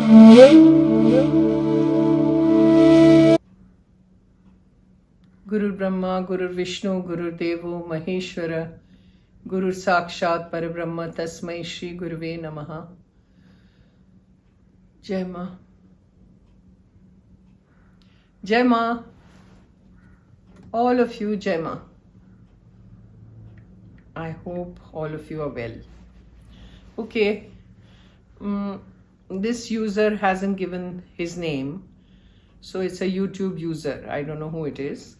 Guru Brahma, Guru Vishnu, Guru Devo Maheshwara, Guru Sakshat Parabrahma Tasmai Shri Guruve Namaha. Jai Ma. Jai Ma. All of you, Jai Ma. I hope all of you are well. Okay. This user hasn't given his name. So it's a YouTube user. I don't know who it is.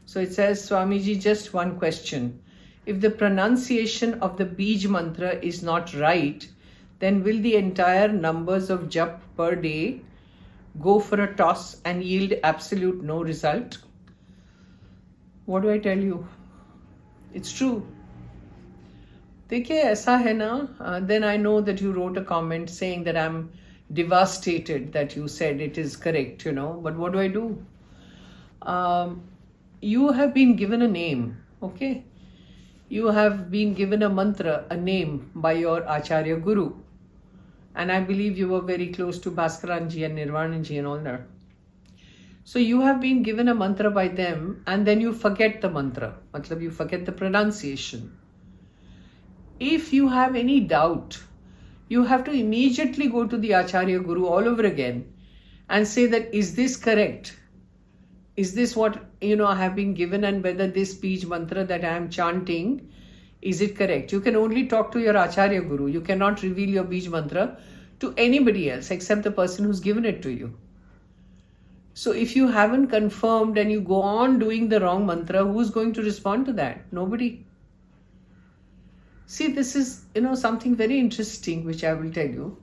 So it says, Swamiji, just one question. If the pronunciation of the beej mantra is not right, then will the entire numbers of jap per day go for a toss and yield absolute no result? What do I tell you? It's true. देखिए ऐसा है ना, then I know that you wrote a comment saying that I'm devastated that you said it is correct, but what do I do? You have been given a name, okay? You have been given a mantra, a name by your Acharya Guru. And I believe you were very close to Bhaskaranji and Nirvananji and all that. So you have been given a mantra by them and then you forget the mantra. Matlab you forget the pronunciation. If you have any doubt, you have to immediately go to the Acharya Guru all over again and say that, is this correct? Is this what, I have been given, and whether this beej mantra that I am chanting, is it correct? You can only talk to your Acharya Guru. You cannot reveal your beej mantra to anybody else except the person who's given it to you. So if you haven't confirmed and you go on doing the wrong mantra, who's going to respond to that? Nobody. See, this is, something very interesting, which I will tell you.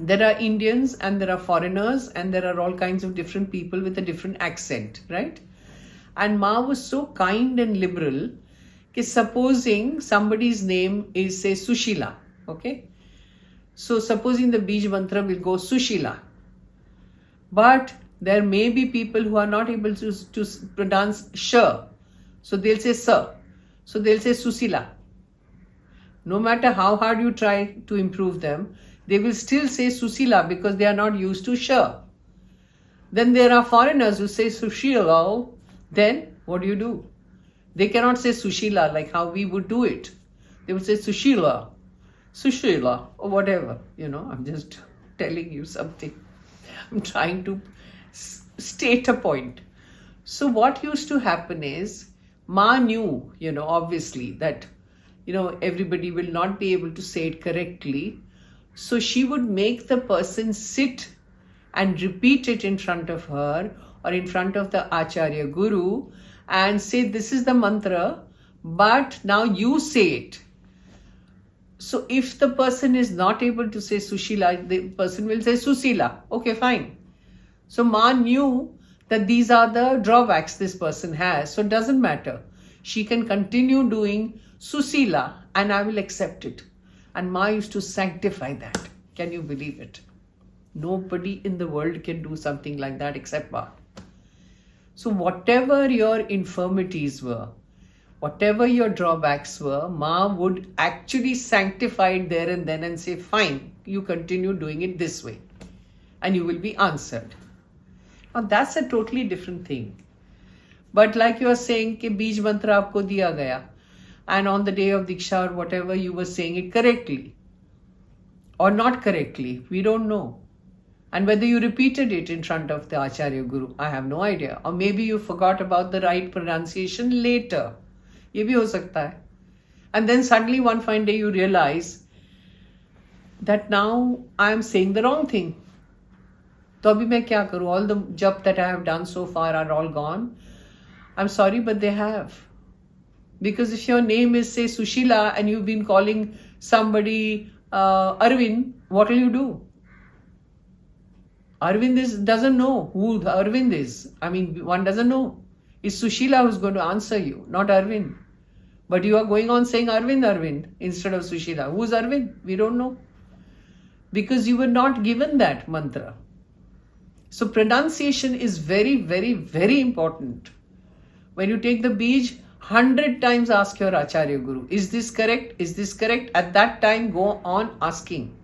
There are Indians and there are foreigners and there are all kinds of different people with a different accent, right? And Ma was so kind and liberal, that supposing somebody's name is, say, Sushila, okay? So supposing the beej mantra will go Sushila. But there may be people who are not able to pronounce sh. So they'll say sa. So they'll say Susila. No matter how hard you try to improve them, they will still say Susila because they are not used to sh. Then there are foreigners who say Sushila. Then what do? They cannot say Sushila like how we would do it. They would say Sushila, Sushila, or whatever. I'm just telling you something. I'm trying to state a point. So what used to happen is, Ma knew, obviously that, everybody will not be able to say it correctly. So she would make the person sit and repeat it in front of her or in front of the Acharya Guru and say, this is the mantra, but now you say it. So if the person is not able to say Sushila, the person will say Susila. Okay, fine. So Ma knew that these are the drawbacks this person has. So it doesn't matter. She can continue doing Susila and I will accept it. And Ma used to sanctify that. Can you believe it? Nobody in the world can do something like that except Ma. So whatever your infirmities were, whatever your drawbacks were, Ma would actually sanctify it there and then and say, fine, you continue doing it this way and you will be answered. Now that's a totally different thing. But like you are saying, कि बीज मंत्र आपको दिया गया, and on the day of Diksha or whatever, you were saying it correctly or not correctly, we don't know. And whether you repeated it in front of the Acharya Guru, I have no idea. Or maybe you forgot about the right pronunciation later. ये भी हो सकता है. And then suddenly one fine day you realize that now I am saying the wrong thing. तो अभी मैं क्या करूँ? All the jap that I have done so far are all gone. I'm sorry, but they have. Because if your name is, say, Sushila and you've been calling somebody Arvind, what will you do? Arvind doesn't know who Arvind is. I mean, one doesn't know. It's Sushila who's going to answer you, not Arvind. But you are going on saying Arvind instead of Sushila. Who's Arvind? We don't know. Because you were not given that mantra. So pronunciation is very, very, very important. When you take the beej, 100 times ask your Acharya Guru, is this correct? Is this correct? At that time, go on asking.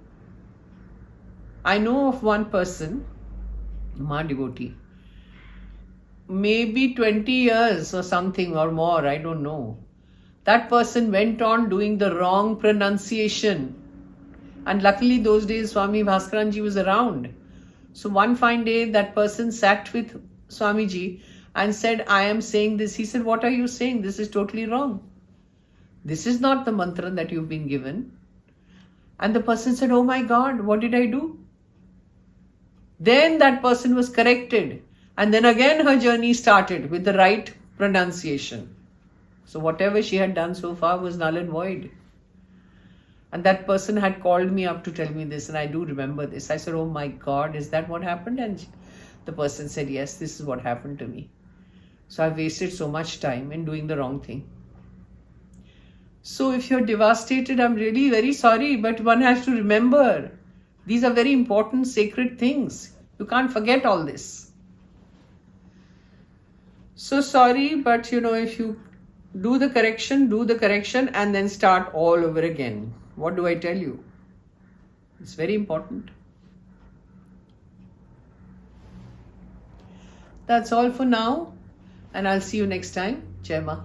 I know of one person, Ma devotee, maybe 20 years or something or more, I don't know. That person went on doing the wrong pronunciation. And luckily those days Swami Bhaskaranji was around. So one fine day that person sat with Swamiji and said, I am saying this. He said, what are you saying? This is totally wrong. This is not the mantra that you've been given. And the person said, oh my God, what did I do? Then that person was corrected. And then again her journey started with the right pronunciation. So whatever she had done so far was null and void. And that person had called me up to tell me this, and I do remember this. I said, oh my God, is that what happened? And the person said, yes, this is what happened to me. So I wasted so much time in doing the wrong thing. So if you're devastated, I'm really very sorry, but one has to remember, these are very important sacred things. You can't forget all this. So sorry, but if you do the correction and then start all over again. What do I tell you? It's very important. That's all for now, and I'll see you next time. Jai Ma.